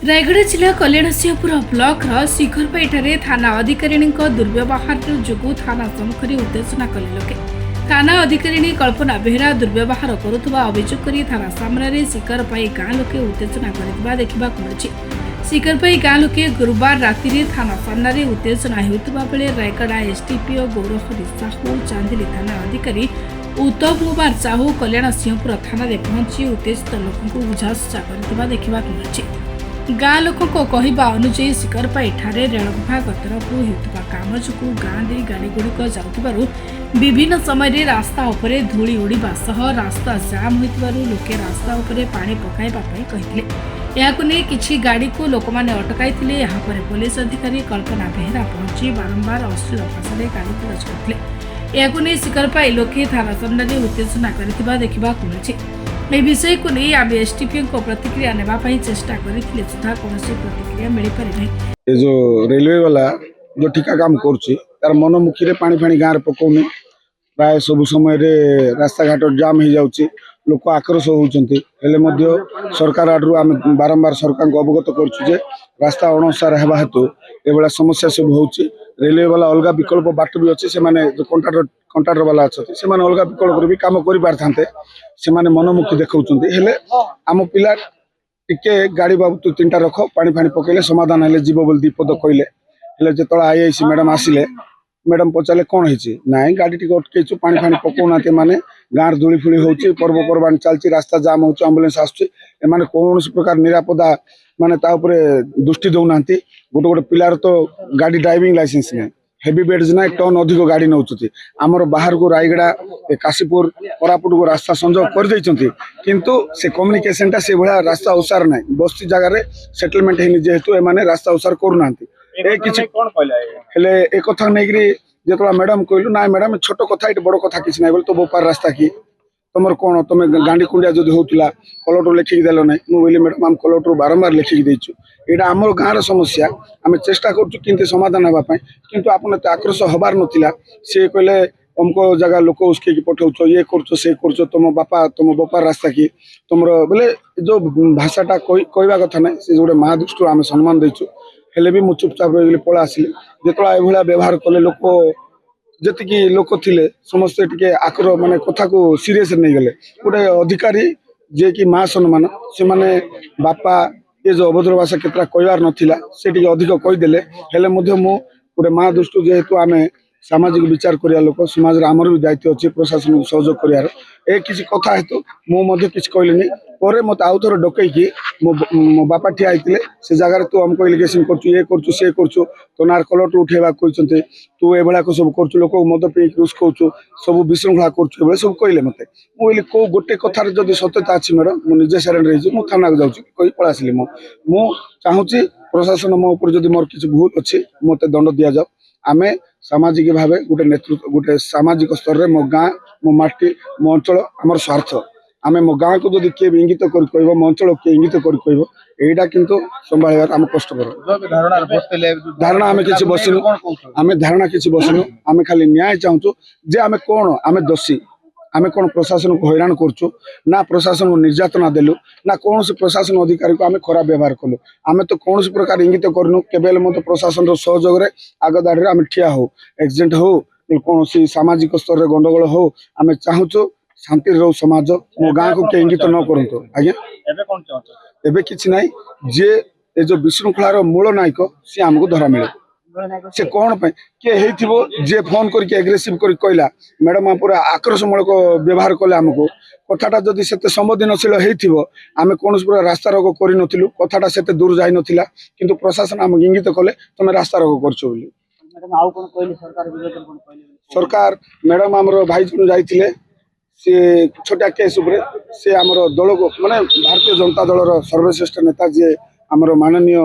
रायगढ़ जिला कल्याणसिंहपुर ब्लॉक शिखरपाईठारे थाना अधिकारी दुर्व्यवहार जो थाना सम्मुखें उत्तेजना कले लोके। थाना अधिकारी कल्पना बेहरा दुर्व्यवहार करुवा अभियोग कर थाना सामने शिखरपाई गाँ लोके उत्तेजना देखा मिली। शिखरपाई गाँ लोके गुरुवार राति थाना सामने उत्तेजना होता बेले रायगढ़ एसडीपीओ गौरहरी साहू चांदिली थाना अधिकारी उत्तम कुमार साहू कल्याणसिंहपुर थाना पहुंची उत्तेजित लोक बुझाशुझा देखा मिली। गाँ लोक कहवा अनुजाई शिखरपाई ठारे रेल विभाग तरफ होता काम जो गाँ दे गाड़ी गुड़िक जाऊँ विभिन्न समय रास्ता उपरे धूली उड़ा सह रास्ता जाम होता लोके रास्ता उपरे पानी पकाइवाई कहते किसी गाड़ी को लोक मैंने अटकाई पुलिस अधिकारी कल्पना बेहरा पहुंची बारंबार अश्लील भाषा गाड़ी को करते शिखरपाई लोके थाना सामने उत्तेजना कर देखा मिली। विषय को नहीं आम एसडीपीओ को प्रतिक्रिया नेबाई चेष्टा करथिले सुधा कौन प्रतिक्रिया मिल पारि नहीं। ये जो रेलवे वाला जो ठिका काम करुच्ची तार मनमुखी रे पानी फाणी गाँव पकाउनी प्राय सब समय रास्ता घाट जाम हो जाउची लोक आक्रोश होउचंती हेले मध्य सरकार आडू आम बारंबार सरकार को अवगत करुचु जे रास्ता अणसार हेबा हेतु एभला समस्या सब होउची। रेलवे वाला अलग विकल्प बाट भी अच्छे से माने जो कंट्राक्टर वाला अच्छे से अलग विकल्प भी काम कर पारते से मनमुखी देखते हेले आम पिला टिके गाड़ी बाबू तू 3टा रख पानी फाणी पकड़े समाधान हेले जीव बोल दीपद कहले जो आईआईसी मैडम आसिले मैडम पचारे कौन है ना गाड़ी टी अटकईचु पानी फाणी पकाउना माने गाँव धूली फूली होची पर्वपर्वाणी चलती रास्ता जाम हो आंबुलांस आसुची एमाने कौन प्रकार निरापदा माने ता उपरे दृष्टि दौना गोटे गोटे पिलार तो गाड़ी ड्राइविंग लाइसेंस नहीं हेवी बेड्स ना टन अधिक गाड़ी नौचुती आमर बाहर को रायगढ़ काशीपुर कोरापुट को रास्ता संजोग कर देइचंती किंतु से कम्युनिकेशन टा से भला रास्ता उसार ना बस्ती जगह सेटलमेंट है जेहेतु एमाने रास्ता उसार करूना ए किछि कोन कहला हेले ए कथा नेगरी जेतला मैडम कहलु ना मैडम छोट कथा इट बड़ कथा किछि नै बोल तो बोपार रास्ता की तुमर कौन तुम गांडी कुंडिया जदि होउतिला कलेक्टर लिखिक देलो नै मु बोली मैडम हम कलेक्टर बारंबार लिखिक देइछु एटा हमर गाँव समस्या आम चेष्टा करूँ किंतु समाधान होगा किंतु आपन आक्रोश हबार नथिला से कहले हमको जगह लोक उसके पठाउछ ये करूछ से करूछ तुम बापार रास्ता की तुम बोले जो भाषाटा कहवा कथा ना से गोटे माँ दृष्टि आम सम्मान देचु हेले भी मु चुपचाप रही पला आसिली जो एभला व्यवहार कले लोक जी लोक थिले समस्ते टिके आक्रोश माने कथा को सीरियस नहीं गले गोटे अधिकारी जे कि माँ सम्मान से माने बापा ये जो अभद्र भाषा केतरा कहबार नथिला से टिके अधिक कहीदेले हेले मध्य मु गोटे माँ दृष्टि जेहेतु आमे सामाजिक विचार करिया लोक समाज रे आमर भी दायित्व अच्छे प्रशासन को सहयोग करियार ए किसी कथा हेतु मु किसी कहलिनी पर मत आउ थोर डकईकी मो बापा ठिया आइतिले से जगह तू हमको एलिगेशन करछु ये करछु से करछु तो नार कलट उठेबा कहचंते तू एभला को सब करछु लोक मद पे क्रूज कहछु सब विशृंखला करछु एभला सब कहले मते मु बोली को गोटे कथार जदी सत्यता अछि मैडम मु निजे सरेंडर रही मु थाना को जाउछि कहि पळासिली मु चाहूछि प्रशासन मो ऊपर जदी मोर किछ भूल अछि मते दंड दिया जाओ आमे सामाजिक भाव गोटे नेतृत्व गोटे सामाजिक स्तर में मो गाँ मो माटी मो अंचल आमर स्वार्थ आमे मो गाँ को जदि किए इंगित कर कहबो मो अंचल किए इंगित कर कहबो एटा किंतु संभाळिबार आम कष्टकर धारणा आमे किछि बसिनु आमे धारणा किछि बसिनु आमे खाली न्याय चाहूछु जे आमे कोन आमे दोषी आमे कौन प्रशासन को हैरान करछु ना प्रशासन को निर्यातना देलु ना कौन से प्रशासन अधिकारी को आमे खराब व्यवहार कलु आमे तो कौन प्रकार इंगित करनु केवल मत प्रशासन रो सहयोग रे आग दाड़ी आमे ठिया हो एक्सीडेंट हो कौन सी सामाजिक स्तर रे गंडगोल हो आमे चाहूछु शांति रो समाज मो गाँ को के इंगित न करंतो आज्ञा एबे कोन चाहतो एबे किछि नै जे ए जो विशृंखलार मूल नायक से हमको धरा मिले से कौन पे किए हेथिबो जे फोन करके एग्रेसिव कर कहला मैडम आप पूरा आक्रोशमूलक व्यवहार कले आमको कथाटा जदि सेते संवेदनशील हेथिबो आमे कोनस पूरा रास्ता रोको करि नथिलु कथाटा सेते दूर जाई नथिला किंतु प्रशासन आम इंगित कले तमे रास्ता रोको करछो बोली मैडम आउ कोन कहली सरकार विरोध कोन कहली सरकार मैडम हमरो भाई जन जाइतिले से छोटा केस ऊपर से हमरो दल को माने भारतीय जनता दल रो सर्वश्रेष्ठ नेता जे हमरो माननीय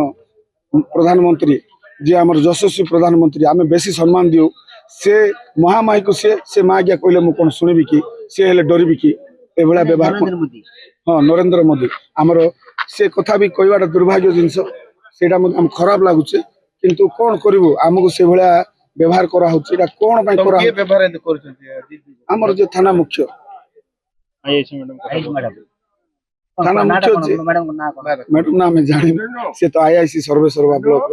प्रधानमंत्री जे आमर यशस्वी प्रधानमंत्री आमे बेसी सम्मान दियो से महामाई को से माँ गया कहले मु कोन सुनिबि कि से हेले डरिबि कि एभला व्यवहार हाँ नरेंद्र मोदी आमर से कथा भी कहवाटा दुर्भाग्य जिनस सेटा हम खराब लागुचे किंतु कौन करिवो हमको से भला व्यवहार करा होछि एटा कोन पय करा के व्यवहार एंद करछथि हमर जे थाना मुख्य आईएस मैडम थाना मुख्य जी मैडम ना आम जानी सी तो आईआईसी सर्वेसर्वा ब्लॉक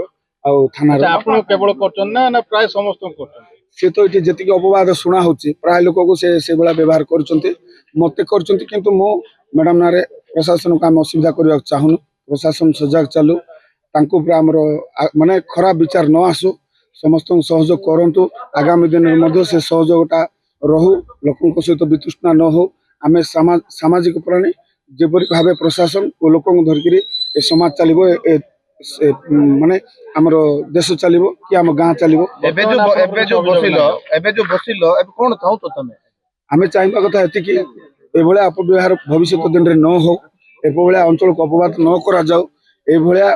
थाना ଆପଣ କେବଳ କରୁଛନ୍ତି ନା ପ୍ରାୟ ସମସ୍ତଙ୍କୁ କରୁଛନ୍ତି? सी तो ये जी अपवाद शुणा हो प्राय लोक को से भाया व्यवहार करते किंतु मो मैडम ना प्रशासन को आम असुविधा करने चाहूनु प्रशासन सजग चलू आमर माने खराब विचार न आसू समस्त सहयोग करूँ आगामी दिन में से सहयोगटा रहू लोकों सहित वितृष्णा न हो आम सामाजिक प्राणी जेपरी भाव प्रशासन और लोक धरिकी ए समाज चलो माने आमर देश चलो कि आम गाँ चलो आम चाहिए कथा ये अपव्यवहार भविष्य दिन में न हो एभलिया अंचल को अपवाद न करा जाऊ एभलिया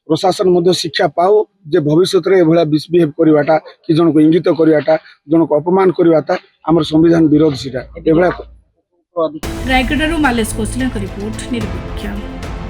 प्रशासन मध्य शिक्षा पाओ जे भविष्य में एभलिया मिसबिहेव करवाटा कि जन को इंगित करवाटा जन को अपमान करवाटा आमर संविधान विरोध सीटा एभलिया रायगढ़ मालेश कौशल रिपोर्ट निरपेक्ष।